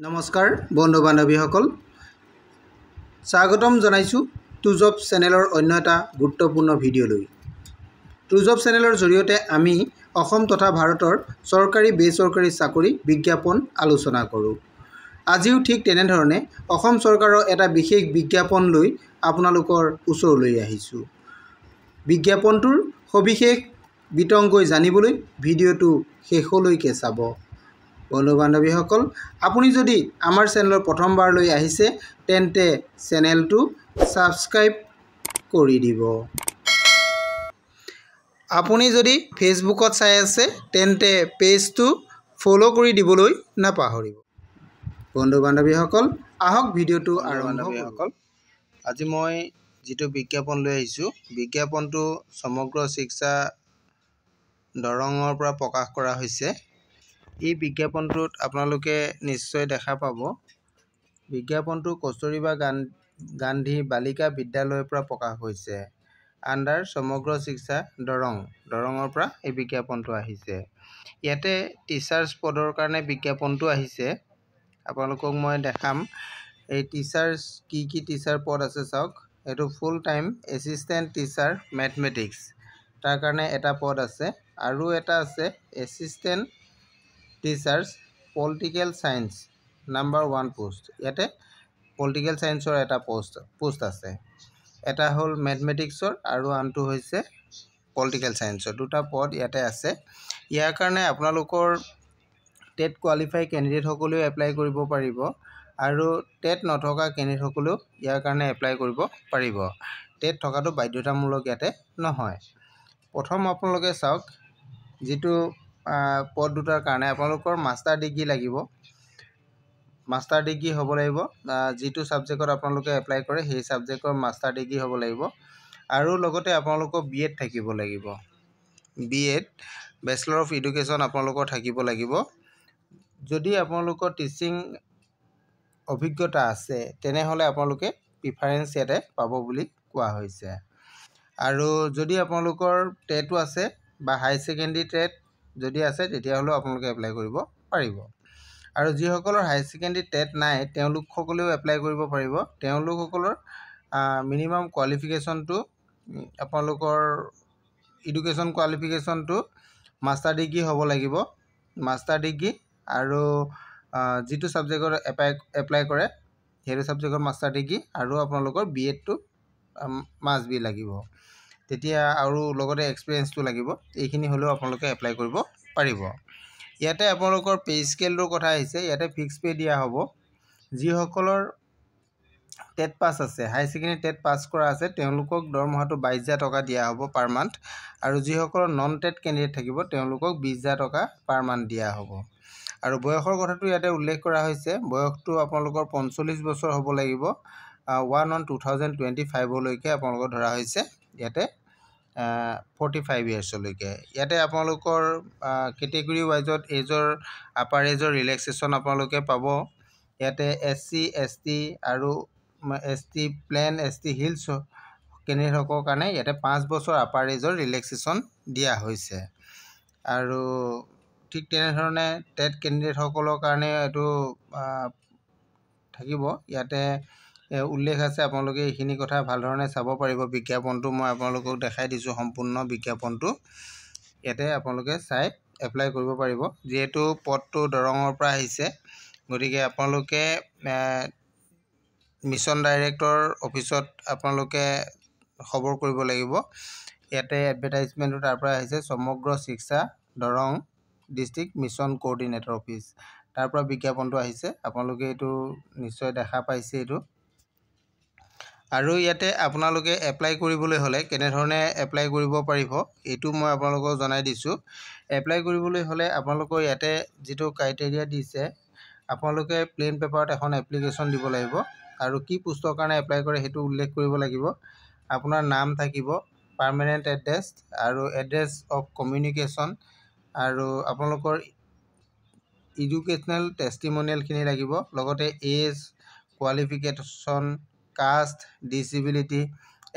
নমস্কাৰ বন্ধু বান্ধৱীসকল, স্বাগতম জনাইছোঁ টুজব চেনেলৰ অন্য এটা গুৰুত্বপূৰ্ণ ভিডিঅ'লৈ। টুজব চেনেলৰ জৰিয়তে আমি অসম তথা ভাৰতৰ চৰকাৰী বেচৰকাৰী চাকৰি বিজ্ঞাপন আলোচনা কৰোঁ। আজিও ঠিক তেনেধৰণে অসম চৰকাৰৰ এটা বিশেষ বিজ্ঞাপন লৈ আপোনালোকৰ ওচৰলৈ আহিছোঁ। বিজ্ঞাপনটোৰ সবিশেষ বিতংকৈ জানিবলৈ ভিডিঅ'টো শেষলৈকে চাব। বন্ধু বান্ধৱীসকল, আপুনি যদি আমাৰ চেনেলৰ প্ৰথমবাৰলৈ আহিছে তেন্তে চেনেলটো ছাবস্ক্ৰাইব কৰি দিব। আপুনি যদি ফেচবুকত চাই আছে তেন্তে পেজটো ফ'ল' কৰি দিবলৈ নাপাহৰিব। বন্ধু বান্ধৱীসকল, আহক ভিডিঅ'টো আৰম্ভ কৰোঁ। আজি মই যিটো বিজ্ঞাপন লৈ আহিছোঁ, বিজ্ঞাপনটো সমগ্ৰ শিক্ষা দৰঙৰ পৰা প্ৰকাশ কৰা হৈছে। এই বিজ্ঞাপনটোত আপোনালোকে নিশ্চয় দেখা পাব। বিজ্ঞাপনটো কস্তুৰবা গান্ধী বালিকা বিদ্যালয়ৰ পৰা প্ৰকাশ হৈছে। আণ্ডাৰ সমগ্ৰ শিক্ষা দৰঙৰ পৰা এই বিজ্ঞাপনটো আহিছে। ইয়াতে টিচাৰ্ছ পদৰ কাৰণে বিজ্ঞাপনটো আহিছে। আপোনালোকক মই দেখাম এই টিচাৰ্ছ কি টিচাৰ পদ আছে চাওক। এইটো full time assistant teacher mathematics, তাৰ কাৰণে এটা পদ আছে। আৰু এটা আছে assistant teachers political science number 1 post. ইয়াতে পলিটিকেল ছায়েন্সৰ এটা পোষ্ট আছে। এটা হ'ল মেথমেটিক্সৰ আৰু আনটো হৈছে পলিটিকেল ছায়েন্সৰ। দুটা পদ ইয়াতে আছে। ইয়াৰ কাৰণে আপোনালোকৰ টেট কোৱালিফাই কেণ্ডিডেটসকলেও এপ্লাই কৰিব পাৰিব আৰু টেট নথকা কেণ্ডিডেটসকলেও ইয়াৰ কাৰণে এপ্লাই কৰিব পাৰিব। টেট থকাটো বাধ্যতামূলক ইয়াতে নহয়। প্ৰথম আপোনালোকে চাওক, যিটো পদ দুটাৰ কাৰণে আপোনালোকৰ মাষ্টাৰ ডিগ্ৰী লাগিব। মাষ্টাৰ ডিগ্ৰী হ'ব লাগিব। যিটো ছাবজেক্টত আপোনালোকে এপ্লাই কৰে সেই ছাবজেক্টৰ মাষ্টাৰ ডিগ্ৰী হ'ব লাগিব। আৰু লগতে আপোনালোকৰ BEd থাকিব লাগিব। BEd বেচেলৰ অফ এডুকেশ্যন আপোনালোকৰ থাকিব লাগিব। যদি আপোনালোকৰ টিচিং অভিজ্ঞতা আছে তেনেহ'লে আপোনালোকে প্ৰিফাৰেঞ্চ ইয়াতে পাব বুলি কোৱা হৈছে। আৰু যদি আপোনালোকৰ টেটো আছে বা হাই ছেকেণ্ডেৰী টেট যদি আছে তেতিয়াহ'লেও আপোনালোকে এপ্লাই কৰিব পাৰিব। আৰু যিসকলৰ হাই ছেকেণ্ডেৰী টেট নাই তেওঁলোকসকলেও এপ্লাই কৰিব পাৰিব। তেওঁলোকসকলৰ মিনিমাম কোৱালিফিকেশ্যনটো আপোনালোকৰ এডুকেশ্যন কোৱালিফিকেশ্যনটো মাষ্টাৰ ডিগ্ৰী হ'ব লাগিব। মাষ্টাৰ ডিগ্ৰী আৰু যিটো ছাবজেক্টত এপ্লাই কৰে সেইটো ছাবজেক্টৰ মাষ্টাৰ ডিগ্ৰী আৰু আপোনালোকৰ BEdটো মাষ্ট বি লাগিব। তেতিয়া আৰু লগতে এক্সপিৰিয়েঞ্চটো লাগিব। এইখিনি হ'লেও আপোনালোকে এপ্লাই কৰিব পাৰিব। ইয়াতে আপোনালোকৰ পে' স্কেলটোৰ কথা আহিছে। ইয়াতে ফিক্স পে' দিয়া হ'ব। যিসকলৰ টেট পাছ আছে, হাই ছেকেণ্ডেৰী টেট পাছ কৰা আছে, তেওঁলোকক দৰমহাটো 22,000 টকা দিয়া হ'ব পাৰ মান্থ। আৰু যিসকলৰ নন টেট কেণ্ডিডেট থাকিব তেওঁলোকক 20,000 টকা পাৰ মান্থ দিয়া হ'ব। আৰু বয়সৰ কথাটো ইয়াতে উল্লেখ কৰা হৈছে। বয়সটো আপোনালোকৰ 45 বছৰ হ'ব লাগিব। 1/1/2025লৈকে আপোনালোকৰ ধৰা হৈছে। ইয়াতে 45 ইয়াৰ্ছলৈকে। ইয়াতে আপোনালোকৰ কেটেগৰী ৱাইজত এজৰ আপাৰ এজৰ ৰিলেক্সেশ্যন আপোনালোকে পাব। ইয়াতে SC ST আৰু ST প্লেন ST হিলছ কেণ্ডিডেটসকলৰ কাৰণে ইয়াতে 5 বছৰ আপাৰ এজৰ ৰিলেক্সেশ্যন দিয়া হৈছে। আৰু ঠিক তেনেধৰণে টেট কেণ্ডিডেটসকলৰ কাৰণে এইটো থাকিব। ইয়াতে উল্লেখ আছে। আপোনালোকে এইখিনি কথা ভালধৰণে চাব পাৰিব। বিজ্ঞাপনটো মই আপোনালোকক দেখাই দিছোঁ, সম্পূৰ্ণ বিজ্ঞাপনটো। ইয়াতে আপোনালোকে চাই এপ্লাই কৰিব পাৰিব। যিহেতু পদটো দৰঙৰ পৰা আহিছে গতিকে আপোনালোকে মিছন ডাইৰেক্টৰ অফিচত আপোনালোকে খবৰ কৰিব লাগিব। ইয়াতে এডভাৰটাইজমেণ্টটো তাৰ পৰা আহিছে, সমগ্ৰ শিক্ষা Darrang district mission coordinator office, তাৰ পৰা বিজ্ঞাপনটো আহিছে। আপোনালোকে এইটো নিশ্চয় দেখা পাইছে এইটো। আৰু ইয়াতে আপোনালোকে এপ্লাই কৰিবলৈ হ'লে কেনেধৰণে এপ্লাই কৰিব পাৰিব এইটো মই আপোনালোকক জনাই দিছোঁ। এপ্লাই কৰিবলৈ হ'লে আপোনালোকৰ ইয়াতে যিটো ক্ৰাইটেৰিয়া দিছে, আপোনালোকে প্লেইন পেপাৰত এখন এপ্লিকেশ্যন দিব লাগিব। আৰু কি পোষ্টৰ কাৰণে এপ্লাই কৰে সেইটো উল্লেখ কৰিব লাগিব। আপোনাৰ নাম থাকিব, পাৰ্মানেণ্ট এড্ৰেছ আৰু এড্ৰেছ অফ কমিউনিকেশ্যন আৰু আপোনালোকৰ এডুকেশ্যনেল টেষ্টিমনিয়েলখিনি লাগিব। লগতে as, qualification, caste, disability,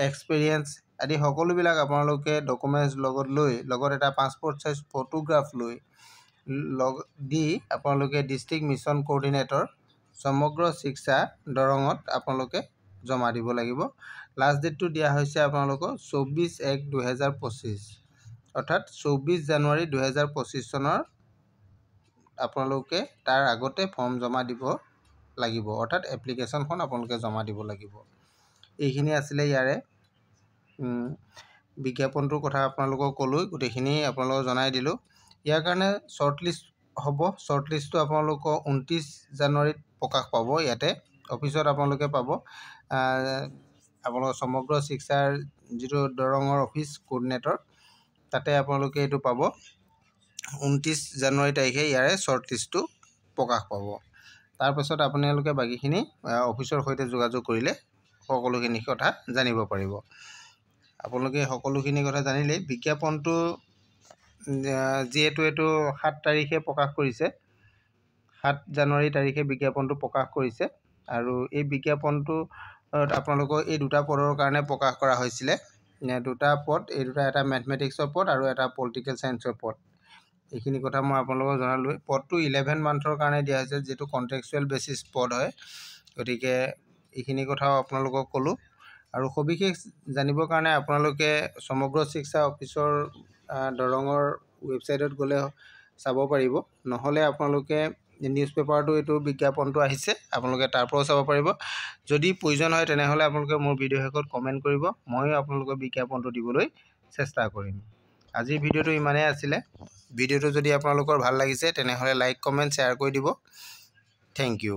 experience আদি সকলোবিলাক আপোনালোকে ডকুমেণ্টছ লগত লৈ, লগত এটা পাছপৰ্ট চাইজ ফটোগ্ৰাফ লৈ দি আপোনালোকে ডিষ্ট্ৰিক্ট মিছন কোঅৰ্ডিনেটৰ সমগ্ৰ শিক্ষা দৰঙত আপোনালোকে জমা দিব লাগিব। লাষ্ট ডেটটো দিয়া হৈছে আপোনালোকৰ 24/1/2025 অৰ্থাৎ 24 জানুৱাৰী 2025 চনৰ আপোনালোকে তাৰ আগতে ফৰ্ম জমা দিব লাগিব, অৰ্থাৎ এপ্লিকেশ্যনখন আপোনালোকে জমা দিব লাগিব। এইখিনি আছিলে ইয়াৰে বিজ্ঞাপনটোৰ কথা আপোনালোকক ক'লোঁ, গোটেইখিনি আপোনালোকক জনাই দিলোঁ। ইয়াৰ কাৰণে শ্বৰ্ট লিষ্ট হ'ব। শ্বৰ্ট লিষ্টটো আপোনালোকৰ 29 জানুৱাৰীত প্ৰকাশ পাব। ইয়াতে অফিচত আপোনালোকে পাব। আপোনালোকৰ সমগ্ৰ শিক্ষাৰ যিটো দৰঙৰ অফিচ কোৰ্ডিনেটৰ, তাতে আপোনালোকে এইটো পাব। 29 জানুৱাৰী তাৰিখে ইয়াৰে শ্বৰ্ট লিষ্টটো প্ৰকাশ পাব। তাৰপাছত আপোনালোকে বাকীখিনি অফিচৰ সৈতে যোগাযোগ কৰিলে সকলোখিনি কথা জানিব পাৰিব। আপোনালোকে সকলোখিনি কথা জানিলেই। বিজ্ঞাপনটো যিহেতু এইটো 7 তাৰিখে প্ৰকাশ কৰিছে, 7 জানুৱাৰী তাৰিখে বিজ্ঞাপনটো প্ৰকাশ কৰিছে। আৰু এই বিজ্ঞাপনটো আপোনালোকৰ এই দুটা পদৰ কাৰণে প্ৰকাশ কৰা হৈছিলে। দুটা পদ, এই দুটা, এটা মেথমেটিক্সৰ পদ আৰু এটা পলিটিকেল ছায়েন্সৰ পদ। এইখিনি কথা মই আপোনালোকক জনালোঁ। পদটো 11 মান্থৰ কাৰণে দিয়া হৈছে, যিটো কণ্টেক্সুৱেল বেচিছ পদ হয়। গতিকে এইখিনি কথাও আপোনালোকক ক'লোঁ। আৰু সবিশেষ জানিবৰ কাৰণে আপোনালোকে সমগ্ৰ শিক্ষা অফিচৰ দৰঙৰ ৱেবছাইটত গ'লে চাব পাৰিব। নহ'লে আপোনালোকে নিউজ পেপাৰটো এইটো বিজ্ঞাপনটো আহিছে, আপোনালোকে তাৰ পৰাও চাব পাৰিব। যদি প্ৰয়োজন হয় তেনেহ'লে আপোনালোকে মোৰ ভিডিঅ' শেষত কমেণ্ট কৰিব, ময়ো আপোনালোকৰ বিজ্ঞাপনটো দিবলৈ চেষ্টা কৰিম। আজিৰ ভিডিঅ'টো ইমানেই আছিলে। ভিডিঅ'টো যদি আপোনালোকৰ ভাল লাগিছে তেনেহ'লে লাইক, কমেণ্ট, শ্বেয়াৰ কৰি দিব। Thank U.